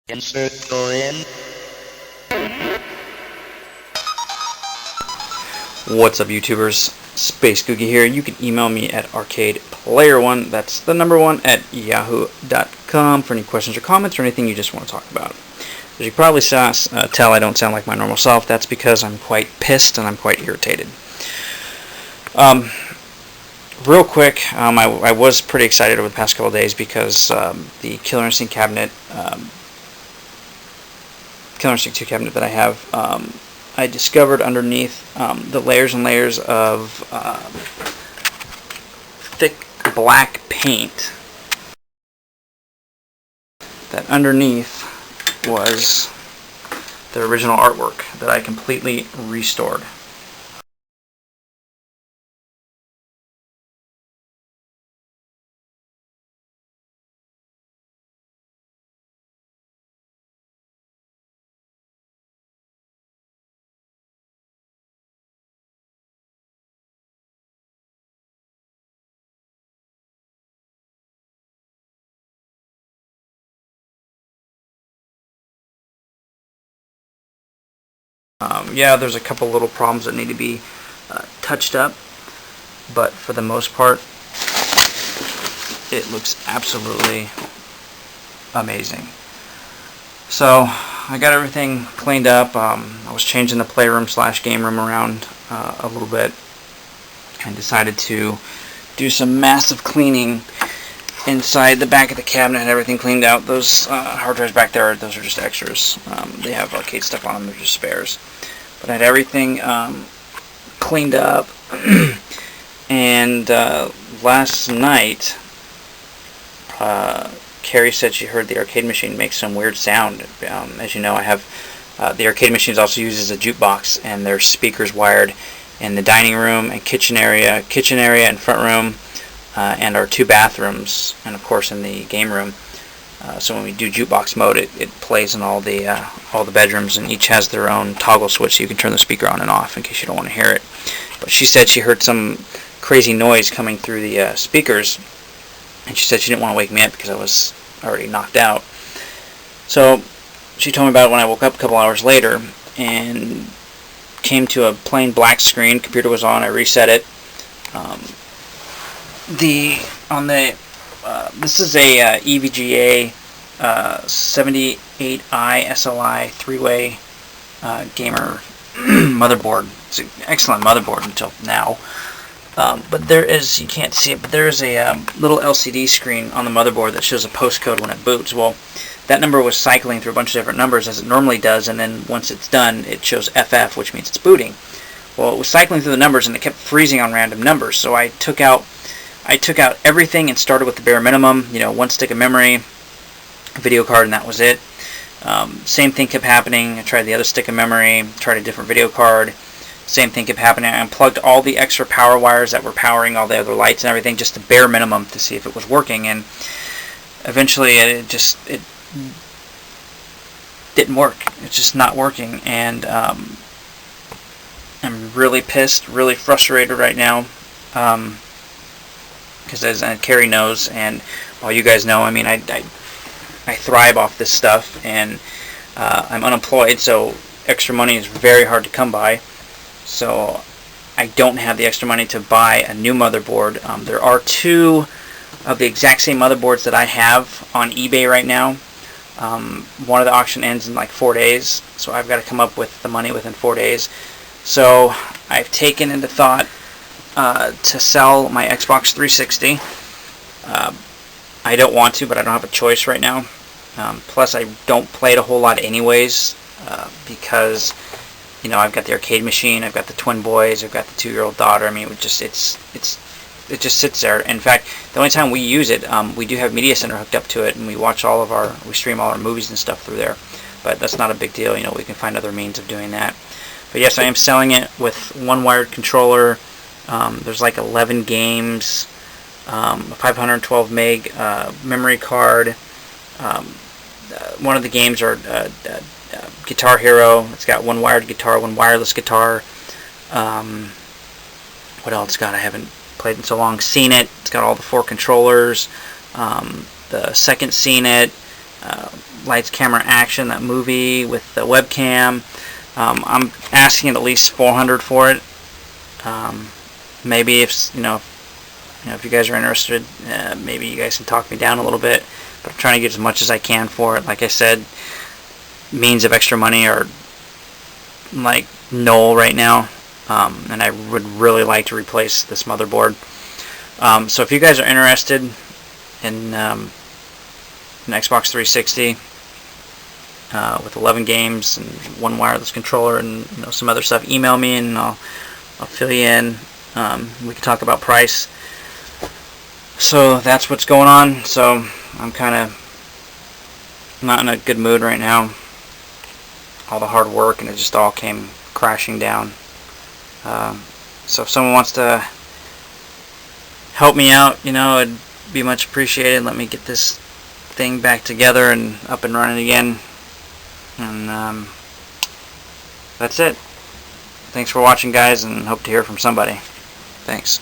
Insert door in. What's up, YouTubers? Spacegoogie here. You can email me at arcadeplayer1, that's the number 1, at yahoo.com for any questions or comments or anything you just want to talk about. As you probably tell, I don't sound like my normal self. That's because I'm quite pissed and I'm quite irritated. Real quick, I was pretty excited over the past couple of days because the Killer Instinct cabinet, Killer Instinct 2 cabinet that I have, I discovered underneath the layers and layers of thick black paint that underneath was the original artwork that I completely restored. Yeah, there's a couple little problems that need to be touched up, but for the most part, it looks absolutely amazing. So I got everything cleaned up. I was changing the playroom / game room around a little bit and decided to do some massive cleaning inside the back of the cabinet. Had everything cleaned out. Those hard drives back there, those are just extras. They have arcade stuff on them, they're just spares. But I had everything cleaned up, and last night, Carrie said she heard the arcade machine make some weird sound. As you know, I have the arcade machine is also used as a jukebox, and there's speakers wired in the dining room and kitchen area and front room, and our 2 bathrooms, and of course in the game room. So when we do jukebox mode, it plays in all the bedrooms, and each has their own toggle switch, so you can turn the speaker on and off in case you don't want to hear it. But she said she heard some crazy noise coming through the speakers, and she said she didn't want to wake me up because I was already knocked out. So she told me about it when I woke up a couple hours later, and came to a plain black screen. Computer was on. I reset it. This is a EVGA 78i SLI 3-way gamer motherboard. It's an excellent motherboard until now. But there is, you can't see it, but there is a little LCD screen on the motherboard that shows a postcode when it boots. Well, that number was cycling through a bunch of different numbers as it normally does, and then once it's done, it shows FF, which means it's booting. Well, it was cycling through the numbers, and it kept freezing on random numbers, so I took out everything and started with the bare minimum, 1 stick of memory, a video card, and that was it. Same thing kept happening. I tried the other stick of memory, tried a different video card. Same thing kept happening. I unplugged all the extra power wires that were powering all the other lights and everything, just the bare minimum to see if it was working, and eventually it didn't work. It's just not working, and I'm really pissed, really frustrated right now. Because as Carrie knows, and all you guys know, I mean, I thrive off this stuff, and I'm unemployed, so extra money is very hard to come by. So I don't have the extra money to buy a new motherboard. There are 2 of the exact same motherboards that I have on eBay right now. One of the auction ends in like 4 days, so I've got to come up with the money within 4 days. So I've taken into thought to sell my Xbox 360. I don't want to, but I don't have a choice right now. Plus, I don't play it a whole lot anyways, because I've got the arcade machine, I've got the twin boys, I've got the 2-year-old daughter. I mean, it just sits there. In fact, the only time we use it, we do have Media Center hooked up to it, and we stream all our movies and stuff through there. But that's not a big deal. We can find other means of doing that. But yes, I am selling it with 1 wired controller. There's like 11 games, a 512 meg memory card. One of the games are Guitar Hero. It's got 1 wired guitar, 1 wireless guitar. What else? God, I haven't played in so long. Seen It. It's got all the 4 controllers. The second Seen It. Lights, Camera, Action, that movie with the webcam. I'm asking at least $400 for it. Maybe if if you guys are interested, maybe you guys can talk me down a little bit. But I'm trying to get as much as I can for it. Like I said, means of extra money are like null right now, and I would really like to replace this motherboard. So if you guys are interested in an Xbox 360 with 11 games and one wireless controller and some other stuff, email me and I'll fill you in. We can talk about price. So that's what's going on. So I'm kind of not in a good mood right now. All the hard work and it just all came crashing down. So if someone wants to help me out, it'd be much appreciated. Let me get this thing back together and up and running again. And that's it. Thanks for watching, guys, and hope to hear from somebody. Thanks.